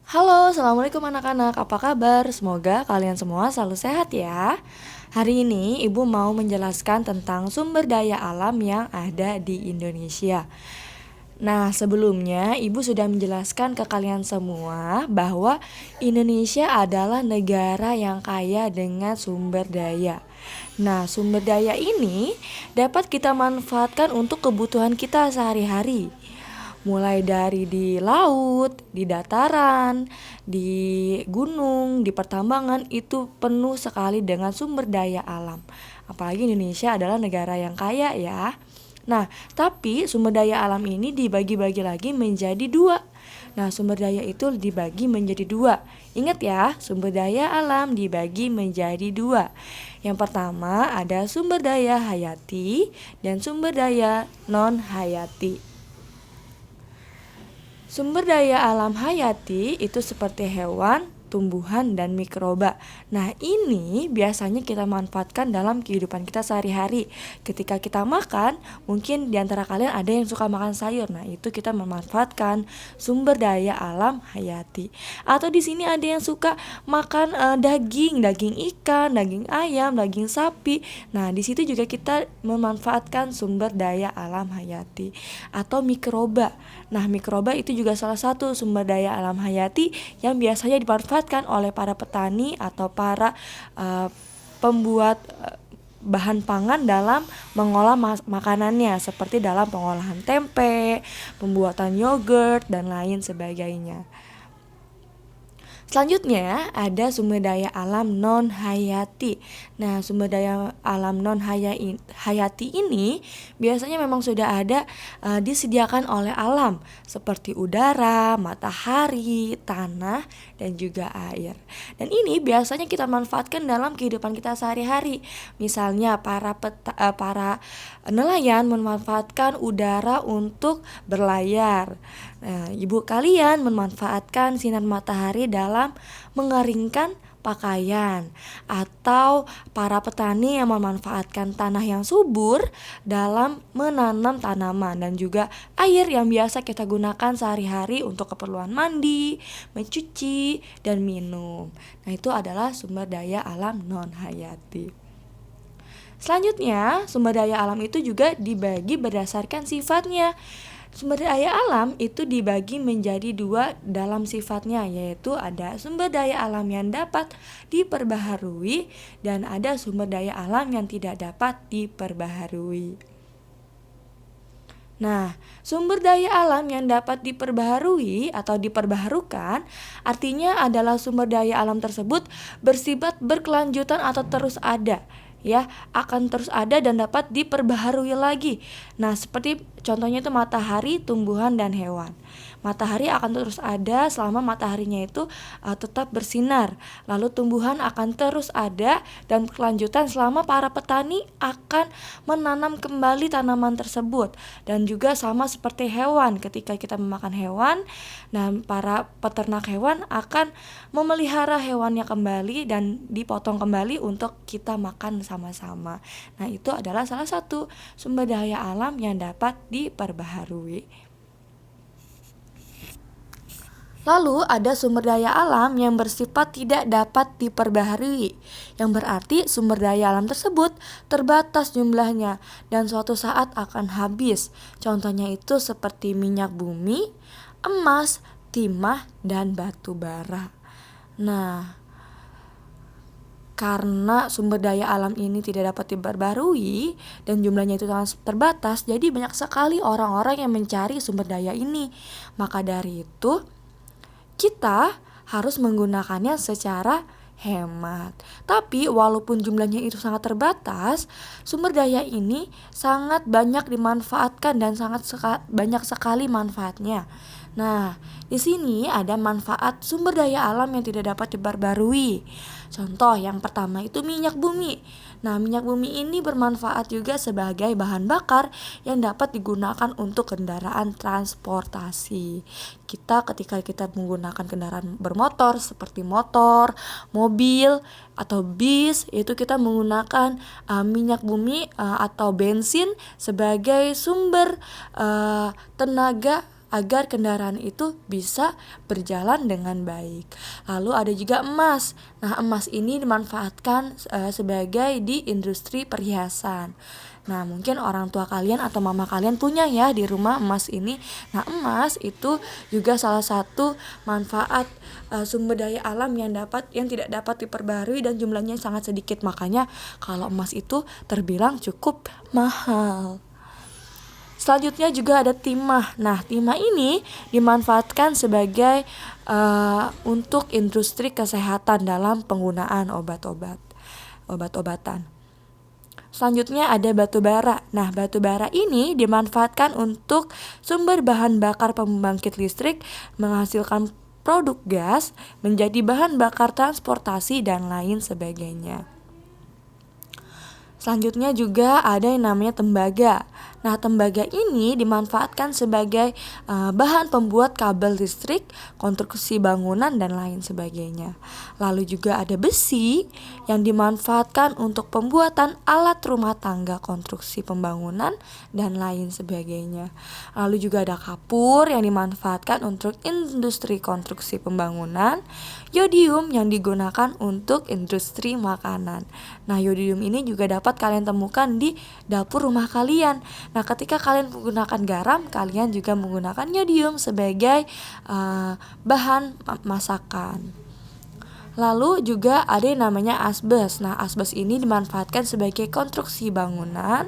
Halo, assalamualaikum anak-anak. Apa kabar? Semoga kalian semua selalu sehat ya. Hari ini Ibu mau menjelaskan tentang sumber daya alam yang ada di Indonesia. Nah, sebelumnya Ibu sudah menjelaskan ke kalian semua bahwa Indonesia adalah negara yang kaya dengan sumber daya. Nah, sumber daya ini dapat kita manfaatkan untuk kebutuhan kita sehari-hari. Mulai dari di laut, di dataran, di gunung, di pertambangan itu penuh sekali dengan sumber daya alam. Apalagi Indonesia adalah negara yang kaya ya. Nah, tapi sumber daya alam ini dibagi-bagi lagi menjadi dua. Nah, sumber daya itu dibagi menjadi dua. Ingat ya, sumber daya alam dibagi menjadi dua. Yang pertama ada sumber daya hayati dan sumber daya non-hayati. Sumber daya alam hayati itu seperti hewan, tumbuhan, dan mikroba. Nah, ini biasanya kita manfaatkan dalam kehidupan kita sehari-hari. Ketika kita makan, mungkin di antara kalian ada yang suka makan sayur. Nah, itu kita memanfaatkan sumber daya alam hayati. Atau di sini ada yang suka makan daging ikan, daging ayam, daging sapi. Nah, di situ juga kita memanfaatkan sumber daya alam hayati atau mikroba. Nah, mikroba itu juga salah satu sumber daya alam hayati yang biasanya dimanfaatkan oleh para petani atau para pembuat bahan pangan dalam mengolah makanannya, seperti dalam pengolahan tempe, pembuatan yogurt, dan lain sebagainya. Selanjutnya ada sumber daya alam non hayati. Nah, sumber daya alam non hayati ini biasanya memang sudah ada disediakan oleh alam, seperti udara, matahari, tanah, dan juga air. Dan ini biasanya kita manfaatkan dalam kehidupan kita sehari-hari. Misalnya para nelayan memanfaatkan udara untuk berlayar. Nah, ibu kalian memanfaatkan sinar matahari dalam mengeringkan pakaian, atau para petani yang memanfaatkan tanah yang subur dalam menanam tanaman, dan juga air yang biasa kita gunakan sehari-hari untuk keperluan mandi, mencuci, dan minum. Nah, itu adalah sumber daya alam non hayati. Selanjutnya, sumber daya alam itu juga dibagi berdasarkan sifatnya. Sumber daya alam itu dibagi menjadi dua dalam sifatnya, yaitu ada sumber daya alam yang dapat diperbaharui dan ada sumber daya alam yang tidak dapat diperbaharui. Nah, sumber daya alam yang dapat diperbaharui atau diperbaharukan artinya adalah sumber daya alam tersebut bersifat berkelanjutan atau terus ada, ya, akan terus ada dan dapat diperbaharui lagi. Nah, seperti contohnya itu matahari, tumbuhan, dan hewan. Matahari akan terus ada selama mataharinya itu tetap bersinar. Lalu tumbuhan akan terus ada dan berkelanjutan selama para petani akan menanam kembali tanaman tersebut. Dan juga sama seperti hewan, ketika kita memakan hewan, nah para peternak hewan akan memelihara hewannya kembali dan dipotong kembali untuk kita makan sama-sama. Nah, itu adalah salah satu sumber daya alam yang dapat diperbaharui. Lalu ada sumber daya alam yang bersifat tidak dapat diperbaharui, yang berarti sumber daya alam tersebut terbatas jumlahnya dan suatu saat akan habis. Contohnya itu seperti minyak bumi, emas, timah, dan batu bara. Nah, karena sumber daya alam ini tidak dapat diperbarui dan jumlahnya itu sangat terbatas, jadi banyak sekali orang-orang yang mencari sumber daya ini. Maka dari itu, kita harus menggunakannya secara hemat. Tapi walaupun jumlahnya itu sangat terbatas, sumber daya ini sangat banyak dimanfaatkan dan banyak sekali manfaatnya. Nah, di sini ada manfaat sumber daya alam yang tidak dapat diperbarui. Contoh yang pertama itu minyak bumi. Nah, minyak bumi ini bermanfaat juga sebagai bahan bakar yang dapat digunakan untuk kendaraan transportasi. Ketika kita menggunakan kendaraan bermotor seperti motor, mobil, atau bis, itu kita menggunakan minyak bumi atau bensin sebagai sumber tenaga agar kendaraan itu bisa berjalan dengan baik. Lalu ada juga emas. Nah, emas ini dimanfaatkan sebagai di industri perhiasan. Nah, mungkin orang tua kalian atau mama kalian punya ya di rumah emas ini. Nah, emas itu juga salah satu manfaat sumber daya alam yang tidak dapat diperbarui dan jumlahnya sangat sedikit. Makanya kalau emas itu terbilang cukup mahal. Selanjutnya juga ada timah. Nah, timah ini dimanfaatkan sebagai untuk industri kesehatan dalam penggunaan obat-obatan. Selanjutnya ada batu bara. Nah, batu bara ini dimanfaatkan untuk sumber bahan bakar pembangkit listrik, menghasilkan produk gas, menjadi bahan bakar transportasi, dan lain sebagainya. Selanjutnya juga ada yang namanya tembaga. Nah, tembaga ini dimanfaatkan sebagai bahan pembuat kabel listrik, konstruksi bangunan, dan lain sebagainya. Lalu juga ada besi yang dimanfaatkan untuk pembuatan alat rumah tangga, konstruksi pembangunan, dan lain sebagainya. Lalu juga ada kapur yang dimanfaatkan untuk industri konstruksi pembangunan, yodium yang digunakan untuk industri makanan. Nah, yodium ini juga dapat kalian temukan di dapur rumah kalian. Nah, ketika kalian menggunakan garam, kalian juga menggunakan yodium sebagai bahan masakan. Lalu juga ada yang namanya asbes. Nah, asbes ini dimanfaatkan sebagai konstruksi bangunan.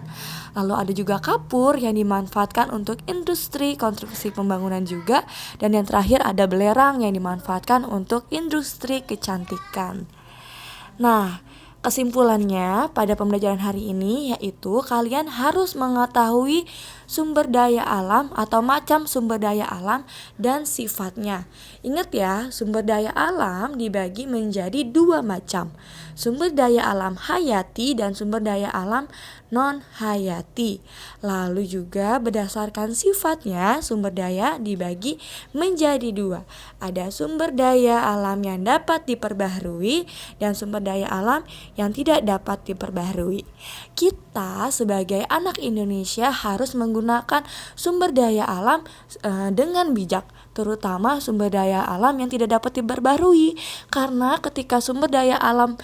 Lalu ada juga kapur yang dimanfaatkan untuk industri konstruksi pembangunan juga. Dan yang terakhir ada belerang yang dimanfaatkan untuk industri kecantikan. Nah, kesimpulannya pada pembelajaran hari ini yaitu kalian harus mengetahui sumber daya alam atau macam sumber daya alam dan sifatnya. Ingat ya, sumber daya alam dibagi menjadi 2 macam. Sumber daya alam hayati dan sumber daya alam non-hayati. Lalu juga berdasarkan sifatnya, sumber daya dibagi menjadi 2. Ada sumber daya alam yang dapat diperbaharui dan sumber daya alam yang tidak dapat diperbaharui. Kita sebagai anak Indonesia harus menggunakan sumber daya alam dengan bijak, terutama sumber daya alam yang tidak dapat diperbaharui. Karena ketika sumber daya alam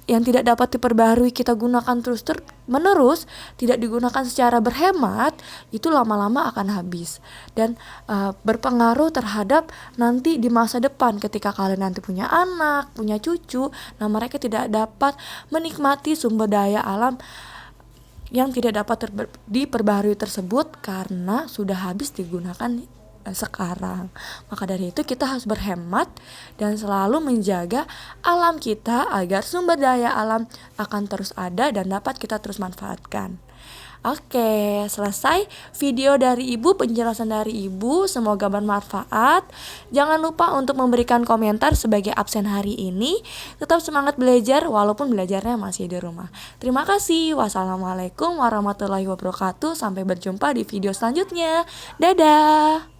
yang tidak dapat diperbaharui kita gunakan terus-menerus, tidak digunakan secara berhemat, itu lama-lama akan habis dan berpengaruh terhadap nanti di masa depan ketika kalian nanti punya anak, punya cucu. Nah, mereka tidak dapat menikmati sumber daya alam yang tidak dapat diperbaharui tersebut karena sudah habis digunakan sekarang. Maka dari itu kita harus berhemat dan selalu menjaga alam kita agar sumber daya alam akan terus ada dan dapat kita terus manfaatkan. Oke, selesai video dari Ibu, penjelasan dari Ibu, semoga bermanfaat. Jangan lupa untuk memberikan komentar sebagai absen hari ini. Tetap semangat belajar walaupun belajarnya masih di rumah. Terima kasih. Wassalamualaikum warahmatullahi wabarakatuh. Sampai berjumpa di video selanjutnya. Dadah.